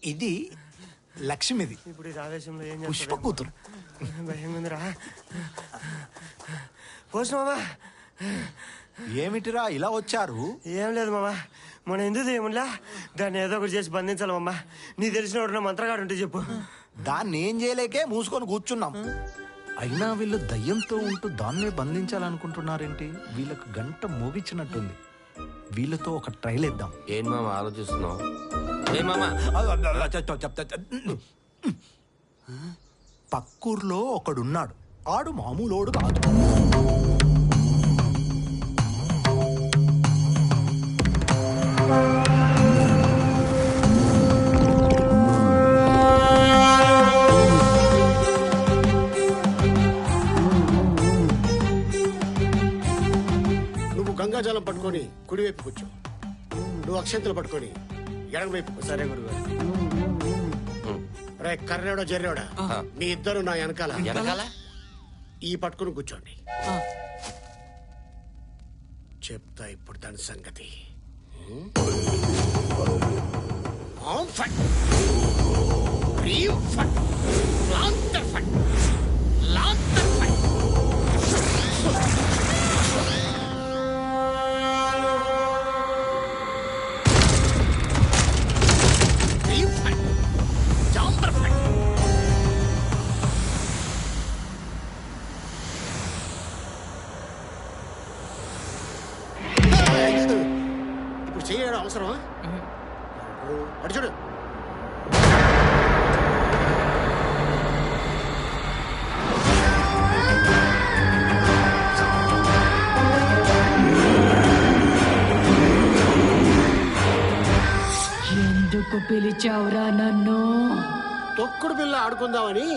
ఇది లక్ష్మిది. ఇప్పుడు ఇది ఆవేశంలో ఏం పుష్ప కూతురు. భయంగా ఉందిరా. పోసు మామా. ఏమిటిరా ఇలా వచ్చారు? ఏం లేదు మామా, మన ఎందుకు ఏములా దాన్ని ఏదో ఒకటి చేసి బంధించాలి మామా. నీ తెలిసిన మంత్రగాడు ఉంటే చెప్పు. దాన్ని ఏం చేయలేకే మూసుకొని కూర్చున్నాం. అయినా వీళ్ళు దయ్యంతో ఉంటూ దాన్నే బంధించాలనుకుంటున్నారేంటి? వీళ్ళకు గంట మోగించినట్టుంది. వీళ్ళతో ఒక ట్రైల్ ఇద్దాం. ఏం మామ ఆలోచిస్తున్నావు? ఏ మామ, పక్కూర్లో ఒకడున్నాడు. ఆడు మామూలోడు కాదు. నువ్వు గంగాజలం పట్టుకొని కుడివైపు కూర్చో, నువ్వు అక్షంతలు పట్టుకొని ఎడమవైపు. సరే గురుగారు. రే కర్రేడో జర్రేడా, మీ ఇద్దరు నా వెనకాల వెనకాల ఈ పట్టుకుని కూర్చోండి. చెప్తా ఇప్పుడు దాని సంగతి. ఆం ఫట్, రీం ఫట్, లాంతర్ ఫట్, లాంతర్ ఫట్. ఇప్పుడు చేయడం అవసరమా? అటు చూడు. ఎందుకు పిలిచావురా నన్ను? తొక్కుడు పిల్ల ఆడుకుందామని.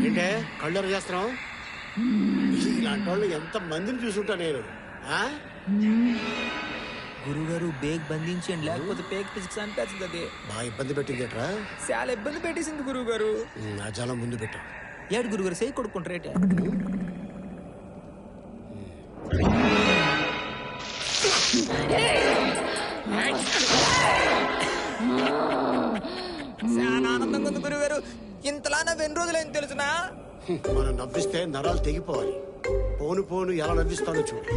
ఏంటే కళ్ళెర చేస్తున్నావు? ఇలాంటి వాళ్ళు ఎంత మందిని చూసుంటా నేను. గురుగారు బేగ్ బంధించండి, లేకపోతే పేక్ పిసిక్స్ అనిపించింది. అది బాగా ఇబ్బంది పెట్టిందేట్రా? చాలా ఇబ్బంది పెట్టేసింది గురువుగారు. నా జలం ముందు పెట్టు. ఏడు గురుగారు సై కొడుకుంటారేట. చాలా ఆనందంగా ఉంది గురుగారు. ఇంతలా నవ్వు ఎన్ని రోజులైంది తెలుసునా? మనం నవ్విస్తే నరాలు తెగిపోవాలి. పోను పోను ఎలా నవ్విస్తానో చూడు.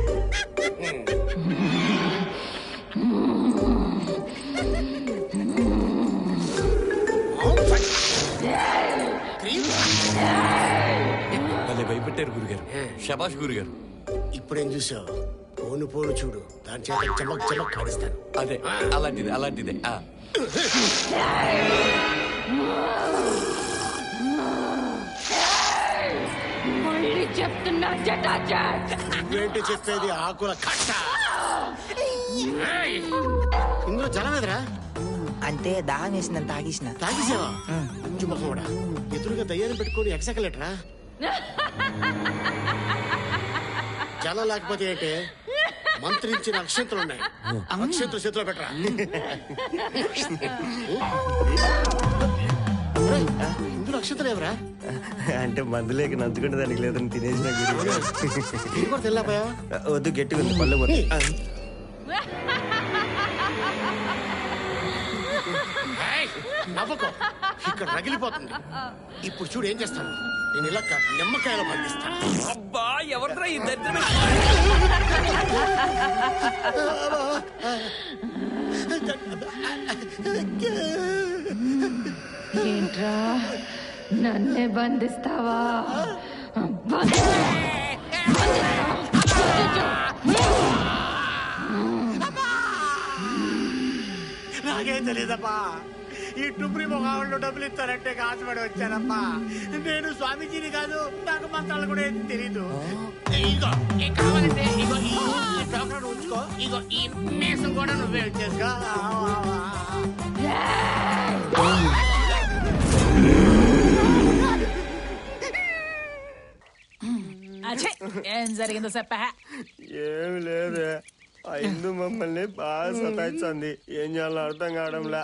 భయపెట్టారు గురుగారు. శబాష్ గురుగారు. ఇప్పుడేం చూసావు? పోను పోను చూడు, దాని చేత చమక్ చమక్ ఆడిస్తాను. అదే అలాంటిదే అలాంటిదే. చెప్తున్నా ఏంటి చెప్పేది? ఆకుల కట్ట. ఇందులో జలం ఎదురా? అంటే దాహం వేసిందని తాగేసిన. తాగేసావా? కూడా ఎదురుగా దయ్యాన్ని పెట్టుకొని ఎక్సకలేటరా? జలం లేకపోతే ఏంటే? మంత్రించిన అక్షంతలు ఉన్నాయి. అక్షంతలు చేతిలో పెట్టరా. ఇందులో అక్షంతలు ఎవరా? అంటే మందులేక నంచుకుంటే దానికి లేదని తినేసిన. ఇది కూడా తెల్లాపోయా? వద్దు, గట్టిగా ఉంది, పళ్ళు పోతే. నవ్వకో, ఇక్కడ రగిలిపోతుంది. ఇప్పుడు చూడు ఏం చేస్తాను. నేను ఇలా నిమ్మకాయలు పండిస్తాను. అబ్బా ఎవరిరా ఈ దరిద్రమే? ఏంట్రా నన్నే బంధిస్తావా? నాకేం తెలియదప్పా. ఈ టుబ్రి మొగాళ్ళు డబ్బులు ఇస్తారంటే కాసుపడి వచ్చానప్పా. నేను స్వామీజీని కాదు, నాకు మంత్రాలు కూడా ఏం తెలీదు. ఇగో కావాలంటే ఇగో ఈ టోకన్ ఉంచుకో. ఇగో ఈ మేసం కూడా నువ్వే వచ్చేసుకో. ఏం జరిగిందో చెప్పా? ఏమి లేదు, ఆ ఇందు మమ్మల్ని బాగా సతాయిస్తుంది. ఏం చేయాలో అర్థం కావడంలా.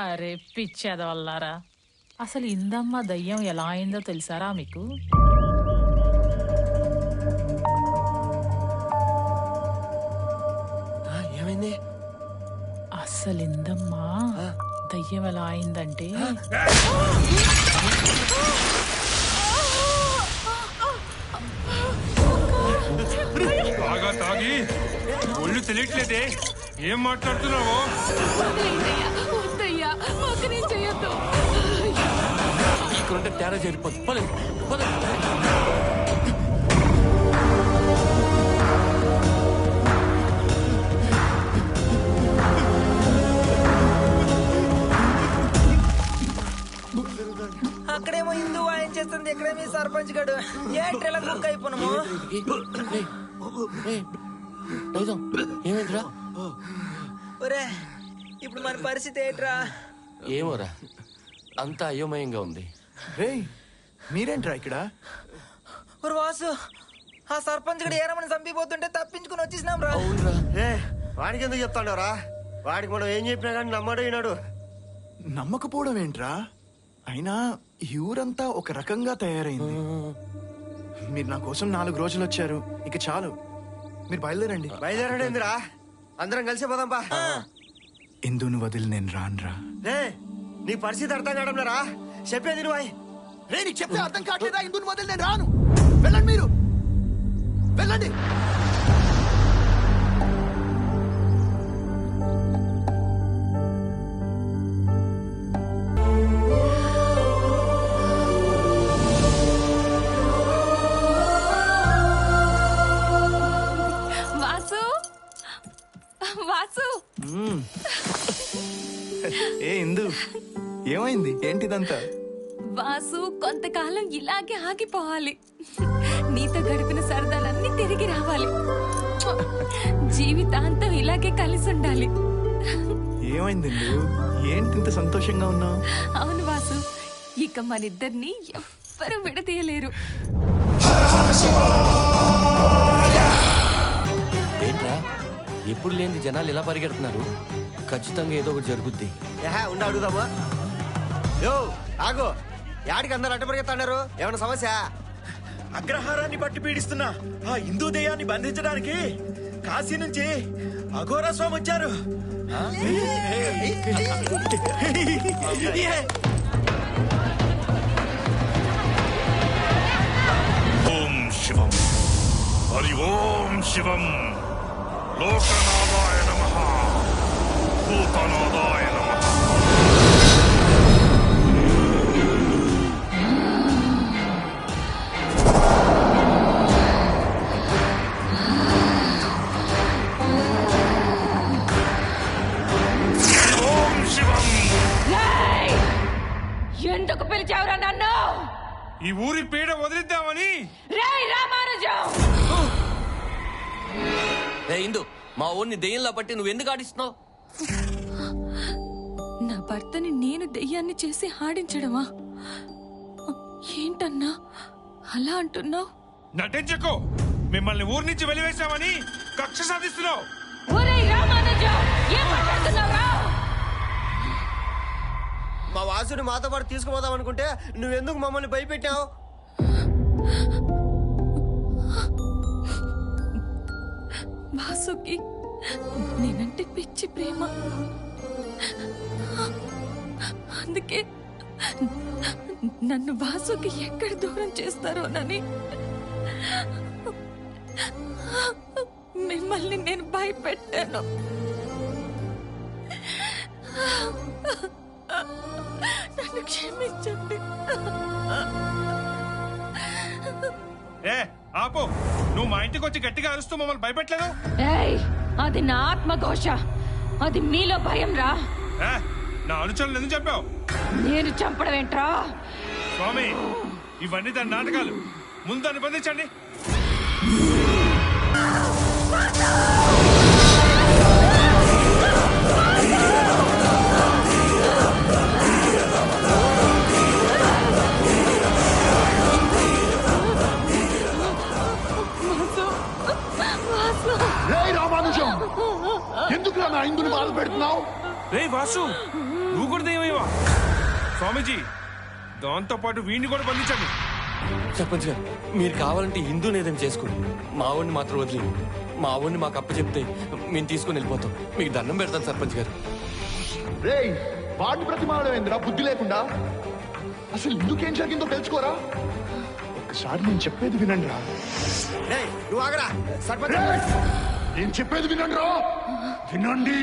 అరే పిచ్చేదవల్లారా, అసలు ఇందమ్మ దయ్యం ఎలా అయిందో తెలుసారా మీకు? ఏమైంది? అసలు ఇందమ్మ దయ్యం ఎలా అయిందంటే బాగా తాగి ఒళ్ళు తెలియట్లేదే ఏం మాట్లాడుతున్నావు? ఇక్కడుంటే తేడా జరిపోతుంది. పద పద. అక్కడేమో హిందూ ఆయన చేస్తుంది, ఇక్కడేమో ఈ సర్పంచ్ గడు. ఏంట్రెలా కుక్ అయిపోనము? ఏమైందిరా? ఒరే ఇప్పుడు మన పరిస్థితి ఏంట్రా? ఏమోరా, అంతా అయోమయంగా ఉంది. రేయ్ మీరేంట్రా ఇక్కడ? ఒరు వాసు, ఆ సర్పంచ్ గడు ఏరమని చంపిపోతుంటే తప్పించుకుని వచ్చేసినాం రా. అవునరా. వాడికి ఎందుకు చెప్తాడవరా? వాడికి మనం ఏం చెప్పినా కానీ నమ్మడు ఈనాడు. నమ్మకపోవడం ఏంట్రా? అయినా ఈ ఊరంతా ఒక రకంగా తయారైంది. మీరు నా కోసం 4 రోజులు వచ్చారు, ఇక చాలు, మీరు బయలుదేరండి. బయలుదేరాడేందిరా? అందరం కలిసి పోదాంపా. ఇందును వదిలి నేను రానురా. రే నీ పరిస్థితి అర్థం కావడంలేరా? చెప్పేది నువ్వు. రే నీకు చెప్తే అర్థం కావట్లేదా? ఇందును వదిలి నేను రాను. వెళ్ళండి, మీరు వెళ్ళండి. వాసు ఏ ఇందు, ఏమైంది? ఏంటిదంతా? వాసు, కొంతకాలం ఇలాగే ఆగిపోవాలి. నీతో గడిపిన సరదాలన్నీ తిరిగి రావాలి. జీవితాంతం ఇలాగే కలిసి ఉండాలి. ఏమైంది ఇందు? ఏంటి ఇంత సంతోషంగా ఉన్నావు? అవును వాసు, ఇక మనిద్దరిని ఎవ్వరూ విడదీయలేరు. ఏంట్రా, ఎప్పుడు లేని జనాలు ఎలా పరిగెడుతున్నారు? ఖచ్చితంగా ఏదో ఒకటి జరుగుద్ది. ఉండి అడుగుదామా? యో ఆగో, యాడికి అందరు అడ్డు పరిగెత్తన్నారు? ఏమన్నా సమస్య? అగ్రహారాన్ని బట్టి పీడిస్తున్న ఆ హిందూ దెయ్యాన్ని బంధించడానికి కాశీ నుంచి అఘోరా స్వామి వచ్చారు. ఓం శివం, హరి ఓం శివం, లోకనాథాయ నమః, భూతనాథాయ నమః. ఓం శివం. ఎందుకు పిలిచావురా నన్ను? ఈ ఊరి పీడ వదిలిద్దామని. రేయ్ రామానుజం, ఇందు, మా ఊరిని దెయ్యంలా పట్టి నువ్వు ఎందుకు ఆడిస్తున్నావు? నా భర్తని నేను దెయ్యాన్ని చేసి ఆడించడమా? ఏంటన్నా అలా అంటున్నావు? నటించకు. మిమ్మల్ని ఊరి నుంచి వెలివేశామని కక్ష సాధిస్తున్నావు. ఒరేయ్ రామానుజం, ఏం మాట్లాడుతున్నావురా? మా వాసుని మాతో పాటు తీసుకుపోదాం అనుకుంటే నువ్వెందుకు మమ్మల్ని భయపెట్టావు? వాసుకి నేనంటే పిచ్చి ప్రేమ. అందుకే నన్ను వాసుకి ఎక్కడ దూరం చేస్తారోనని మిమ్మల్ని నేను భయపెట్టాను. నన్ను క్షమించండి. ఏ ఆపు, నువ్వు మా ఇంటికి వచ్చి గట్టిగా అరుస్తూ మమ్మల్ని భయపెట్టలేదు. ఏయ్, అది నా ఆత్మఘోష, అది మీలో భయం రా. ఏ, నా అనుచరులు ఎందుకు చెప్పావు? నేను చంపడం ఏంట్రా? స్వామి, ఇవన్నీ దాని నాటకాలు. ముందు దాన్ని బంధించండి. ఎందుకురా నా ఇందుని బాధ పెడుతున్నావు? రే వాసు, నువ్వు కూడా దెయ్యమేవా? స్వామీజీ, దాంతో పాటు వీడిని కూడా బంధించండి. సర్పంచ్ గారు, మీరు కావాలంటే హిందూ నేదం చేసుకోండి, మా ఊరిని మాత్రం వదిలి. మా ఊరిని మాకు అప్పచెప్తే మేము తీసుకుని వెళ్ళిపోతాం. మీకు దండం పెడతాను సర్పంచ్ గారు. రేయ్ వాడిని బ్రతిమాలడం ఏందిరా బుద్ధి లేకుండా? అసలు ఎందుకేం జరిగిందో తెలుసుకోరా? ఒక్కసారి నేను చెప్పేది వినండి రా. నువ్వు ఆగరా సర్పంచ్. నేను చెప్పేది వినండి రా, వినండి.